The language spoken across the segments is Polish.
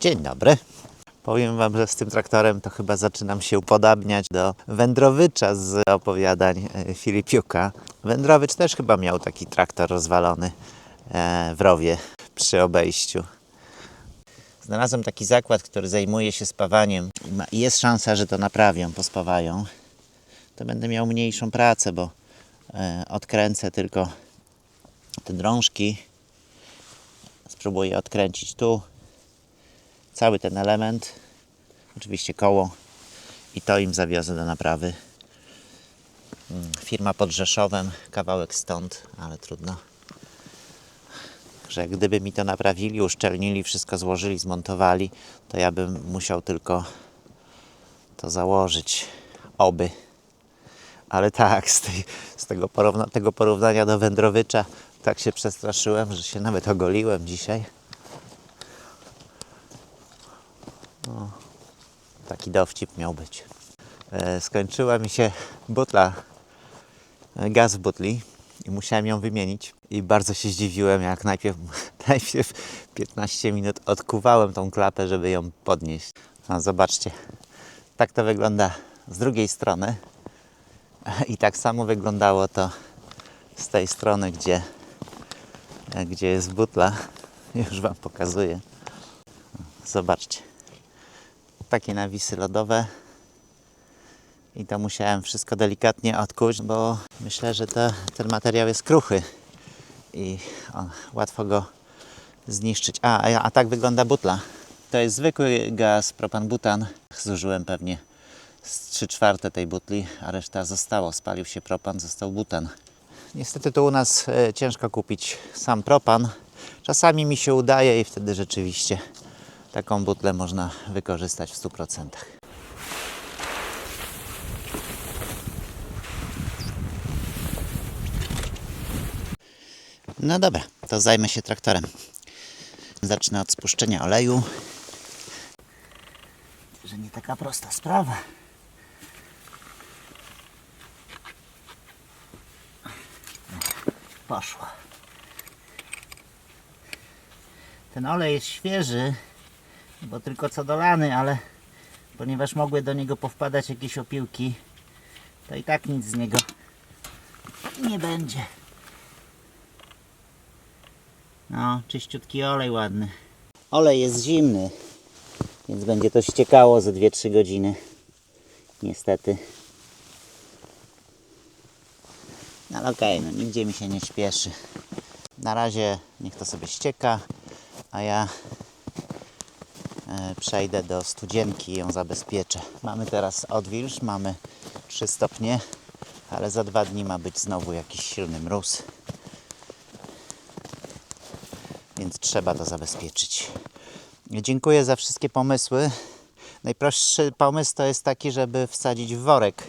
Dzień dobry. Powiem Wam, że z tym traktorem to chyba zaczynam się upodabniać do Wędrowycza z opowiadań Filipiuka. Wędrowicz też chyba miał taki traktor rozwalony w rowie przy obejściu. Znalazłem taki zakład, który zajmuje się spawaniem i jest szansa, że to naprawią, pospawają. To będę miał mniejszą pracę, bo odkręcę tylko te drążki. Spróbuję odkręcić tu cały ten element, oczywiście koło, i to im zawiozę do naprawy. Firma pod Rzeszowem, kawałek stąd, ale trudno. Także gdyby mi to naprawili, uszczelnili, wszystko złożyli, zmontowali, to ja bym musiał tylko to założyć. Oby. Ale tak, z tego porównania do Wędrowicza tak się przestraszyłem, że się nawet ogoliłem dzisiaj. O, taki dowcip miał być. Skończyła mi się butla, gaz w butli i musiałem ją wymienić. I bardzo się zdziwiłem, jak najpierw 15 minut odkuwałem tą klapę, żeby ją podnieść. No, zobaczcie, tak to wygląda z drugiej strony. I tak samo wyglądało to z tej strony, gdzie jest butla. Już Wam pokazuję. Zobaczcie. Takie nawisy lodowe. I to musiałem wszystko delikatnie odkuć, bo myślę, że ten materiał jest kruchy i łatwo go zniszczyć. A tak wygląda butla. To jest zwykły gaz propan-butan. Zużyłem pewnie z 3/4 tej butli, a reszta zostało. Spalił się propan, został butan. Niestety tu u nas ciężko kupić sam propan. Czasami mi się udaje i wtedy rzeczywiście taką butlę można wykorzystać w 100%. No dobra, to zajmę się traktorem. Zacznę od spuszczenia oleju. Że nie taka prosta sprawa. Poszło. Ten olej jest świeży, bo tylko co dolany, ale ponieważ mogły do niego powpadać jakieś opiłki, to i tak nic z niego nie będzie. No, czyściutki olej ładny. Olej jest zimny, więc będzie to ściekało za 2-3 godziny. Niestety. No ale okej, no nigdzie mi się nie śpieszy. Na razie niech to sobie ścieka, a ja przejdę do studzienki i ją zabezpieczę. Mamy teraz odwilż, mamy 3 stopnie, ale za 2 dni ma być znowu jakiś silny mróz. Więc trzeba to zabezpieczyć. Dziękuję za wszystkie pomysły. Najprostszy pomysł to jest taki, żeby wsadzić w worek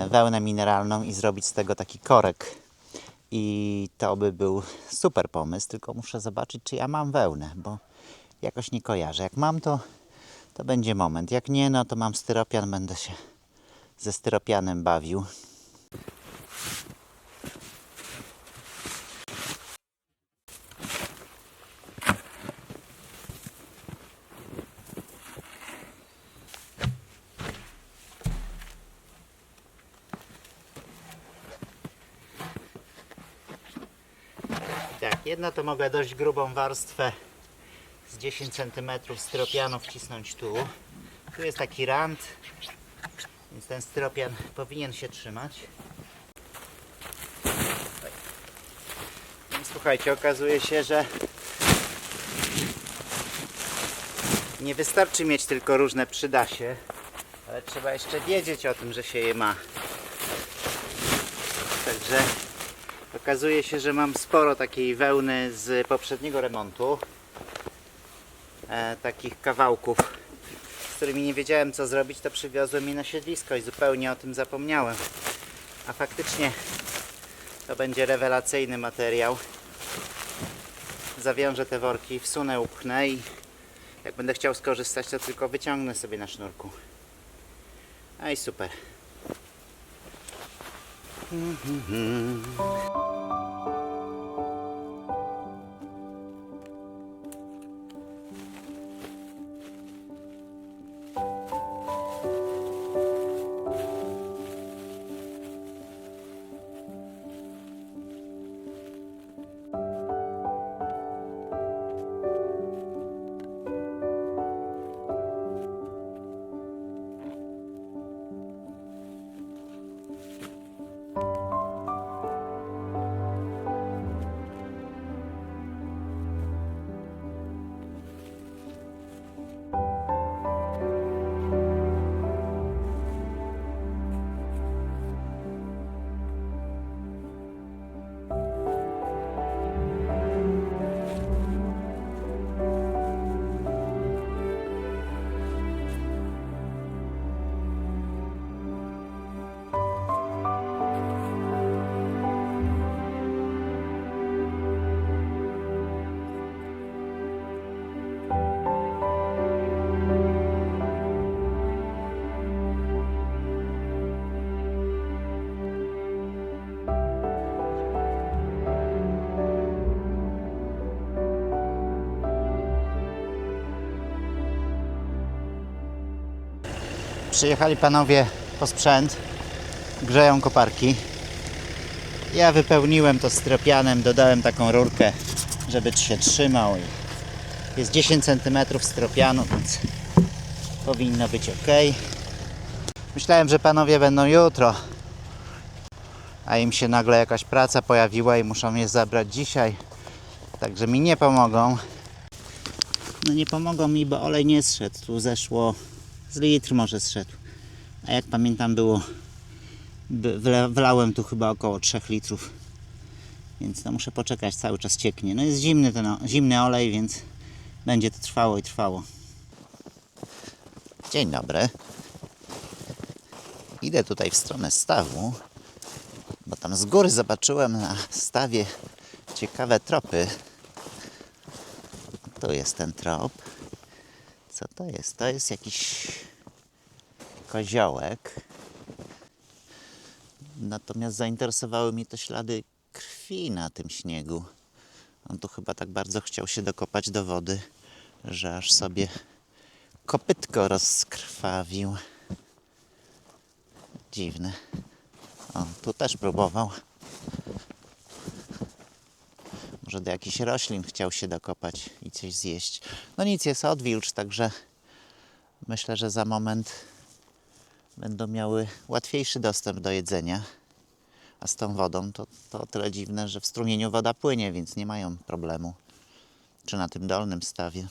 wełnę mineralną i zrobić z tego taki korek. I to by był super pomysł, tylko muszę zobaczyć, czy ja mam wełnę, bo jakoś nie kojarzę. Jak mam, to będzie moment. Jak nie, no to mam styropian, będę się ze styropianem bawił. Tak, jedno to mogę dość grubą warstwę z 10 cm styropianu wcisnąć tu. Tu jest taki rant, więc ten styropian powinien się trzymać. Więc słuchajcie, okazuje się, że nie wystarczy mieć tylko różne przydasie, ale trzeba jeszcze wiedzieć o tym, że się je ma. Także okazuje się, że mam sporo takiej wełny z poprzedniego remontu. Takich kawałków, z którymi nie wiedziałem co zrobić, to przywiozłem je na siedlisko i zupełnie o tym zapomniałem. A faktycznie to będzie rewelacyjny materiał. Zawiążę te worki, wsunę, upchnę i jak będę chciał skorzystać, to tylko wyciągnę sobie na sznurku. No i super. Przyjechali panowie po sprzęt, grzeją koparki. Ja wypełniłem to styropianem, dodałem taką rurkę, żeby się trzymał. Jest 10 cm styropianu, więc powinno być ok. Myślałem, że panowie będą jutro, a im się nagle jakaś praca pojawiła i muszą je zabrać dzisiaj. Także mi nie pomogą. No nie pomogą mi, bo olej nie zszedł. Tu zeszło z litr może zszedł. A jak pamiętam było, wlałem tu chyba około 3 litrów. Więc no muszę poczekać, cały czas cieknie. No jest zimny zimny olej, więc będzie to trwało i trwało. Dzień dobry. Idę tutaj w stronę stawu, bo tam z góry zobaczyłem na stawie ciekawe tropy. Tu jest ten trop. Co to jest? To jest jakiś koziołek. Natomiast zainteresowały mnie te ślady krwi na tym śniegu. On tu chyba tak bardzo chciał się dokopać do wody, że aż sobie kopytko rozkrwawił. Dziwne. O, tu też próbował. Może do jakichś roślin chciał się dokopać i coś zjeść. No nic, jest odwilż, także myślę, że za moment będą miały łatwiejszy dostęp do jedzenia. A z tą wodą to o tyle dziwne, że w strumieniu woda płynie, więc nie mają problemu. Czy na tym dolnym stawie.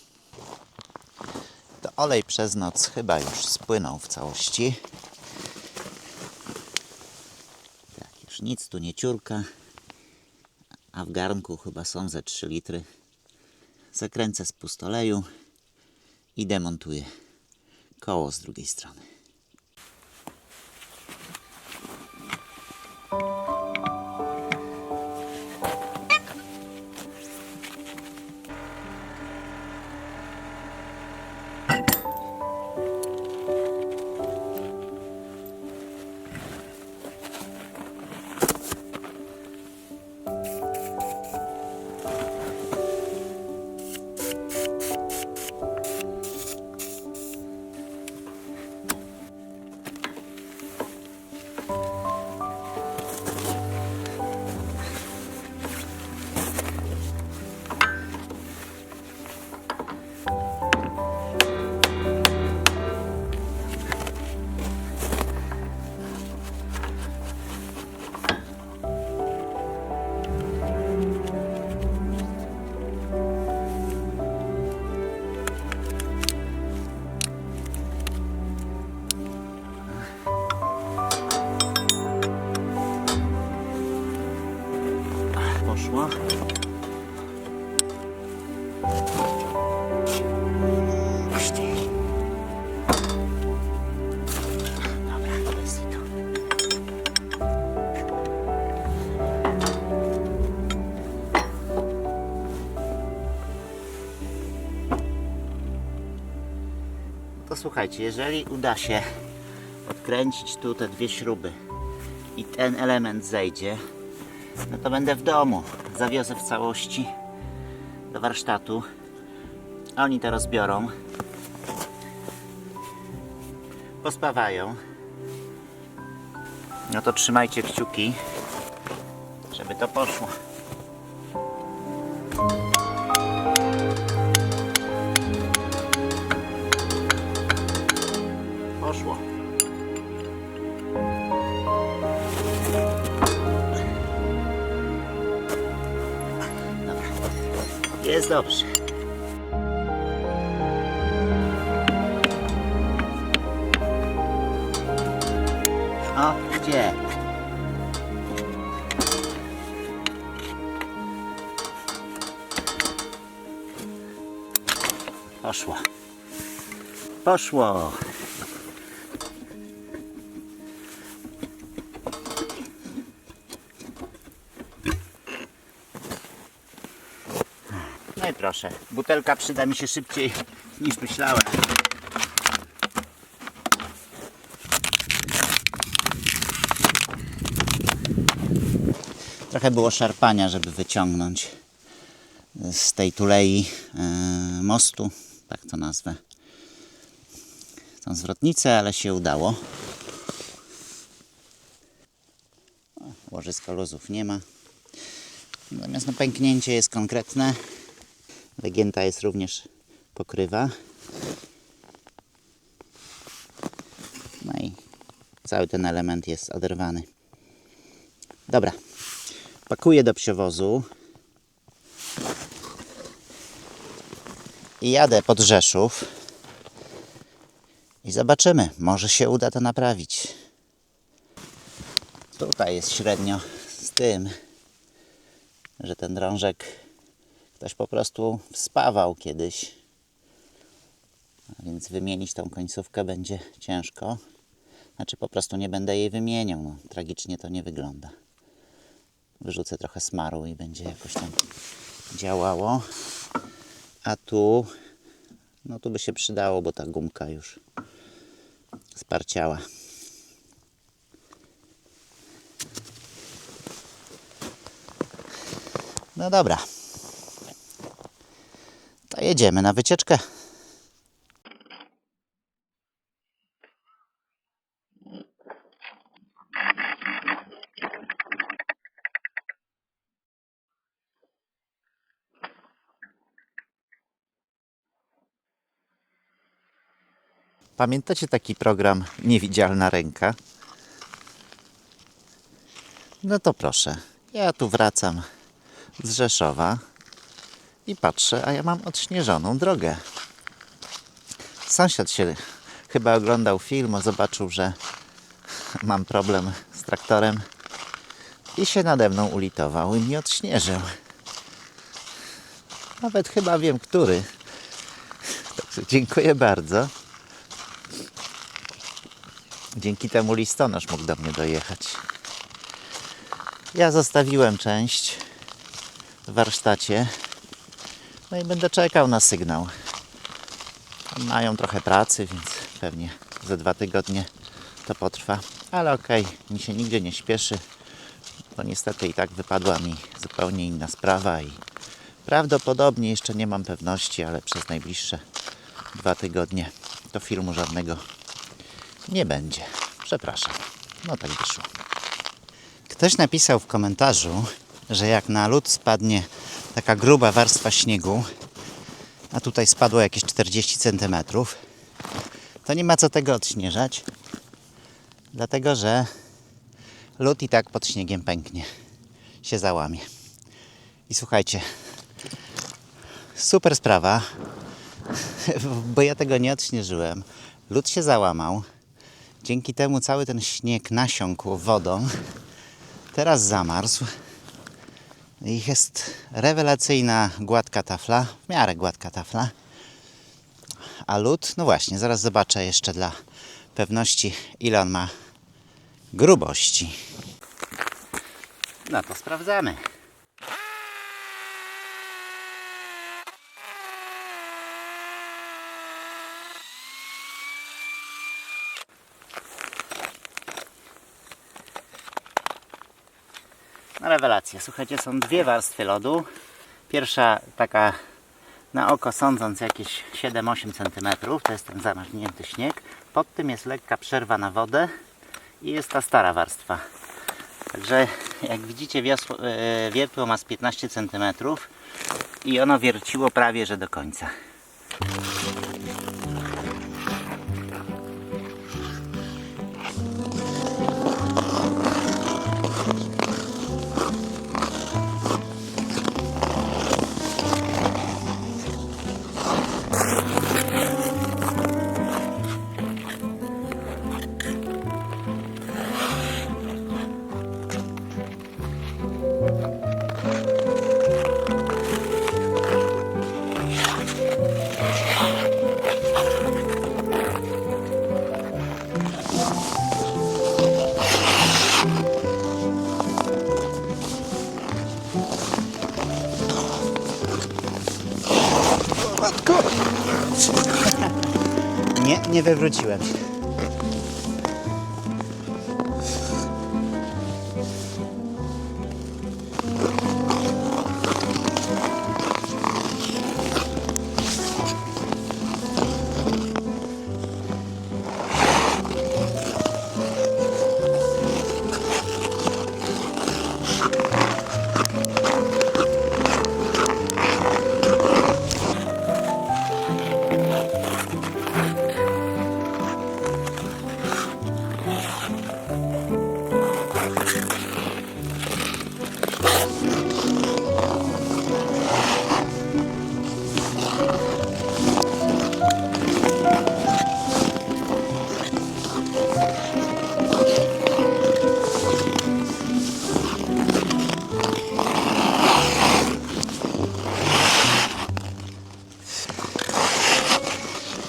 To olej przez noc chyba już spłynął w całości. Tak, już nic tu nie ciurka. A w garnku chyba są ze 3 litry. Zakręcę spust oleju i demontuję koło z drugiej strony. Poszło. Dobra, jest i to. To słuchajcie, jeżeli uda się odkręcić tu te 2 śruby i ten element zejdzie, no to będę w domu. Zawiozę w całości do warsztatu. Oni to rozbiorą. Pospawają. No to trzymajcie kciuki, żeby to poszło. Poszło. Jest dobrze. O, gdzie? Poszło. Poszło. No i proszę, butelka przyda mi się szybciej niż myślałem. Trochę było szarpania, żeby wyciągnąć z tej tulei mostu, tak to nazwę, tą zwrotnicę, ale się udało. Łożyska luzów nie ma. Natomiast no, pęknięcie jest konkretne. Wygięta jest również pokrywa. No i cały ten element jest oderwany. Dobra. Pakuję do psiowozu. I jadę pod Rzeszów. I zobaczymy. Może się uda to naprawić. Tutaj jest średnio z tym, że ten drążek ktoś po prostu wspawał kiedyś. A więc wymienić tą końcówkę będzie ciężko. Znaczy po prostu nie będę jej wymieniał. No, tragicznie to nie wygląda. Wyrzucę trochę smaru i będzie jakoś tam działało. A tu, no tu by się przydało, bo ta gumka już sparciała. No dobra. To jedziemy na wycieczkę. Pamiętacie taki program Niewidzialna Ręka? No to proszę. Ja tu wracam z Rzeszowa i patrzę, a ja mam odśnieżoną drogę. Sąsiad się chyba oglądał film, zobaczył, że mam problem z traktorem i się nade mną ulitował i mnie odśnieżył. Nawet chyba wiem, który. Także dziękuję bardzo. Dzięki temu listonosz mógł do mnie dojechać. Ja zostawiłem część w warsztacie. No i będę czekał na sygnał. Mają trochę pracy, więc pewnie za 2 tygodnie to potrwa. Ale okej, mi się nigdzie nie śpieszy. Bo niestety i tak wypadła mi zupełnie inna sprawa i prawdopodobnie jeszcze nie mam pewności, ale przez najbliższe 2 tygodnie to filmu żadnego nie będzie. Przepraszam. No tak wyszło. Ktoś napisał w komentarzu, że jak na lód spadnie taka gruba warstwa śniegu, a tutaj spadło jakieś 40 cm, to nie ma co tego odśnieżać, dlatego że lód i tak pod śniegiem pęknie, się załamie. I słuchajcie, super sprawa, bo ja tego nie odśnieżyłem. Lód się załamał, dzięki temu cały ten śnieg nasiąkł wodą, teraz zamarzł. I jest rewelacyjna, gładka tafla, w miarę gładka tafla. A lód, no właśnie, zaraz zobaczę jeszcze dla pewności, ile on ma grubości. No to sprawdzamy. No rewelacja. Słuchajcie, są 2 warstwy lodu. Pierwsza taka na oko sądząc jakieś 7-8 cm. To jest ten zamarznięty śnieg. Pod tym jest lekka przerwa na wodę i jest ta stara warstwa. Także jak widzicie, wiertło ma z 15 cm i ono wierciło prawie że do końca. Nie wywróciłem się.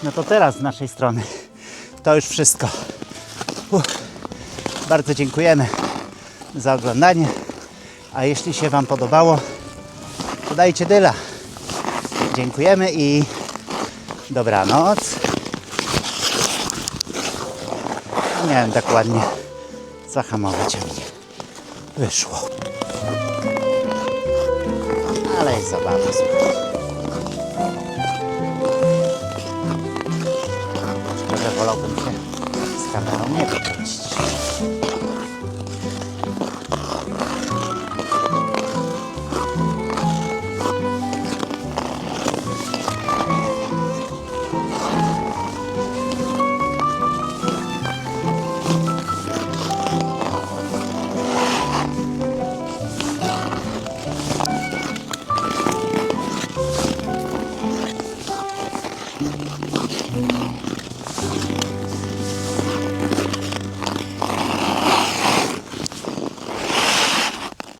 No to teraz z naszej strony to już wszystko. Bardzo dziękujemy za oglądanie. A jeśli się Wam podobało, to dajcie dyla. Dziękujemy i dobranoc. Nie wiem tak ładnie zahamować, jak mnie wyszło. Ale jest zabawa. Szczerze wolałbym się z kamerą nie wykroczyć.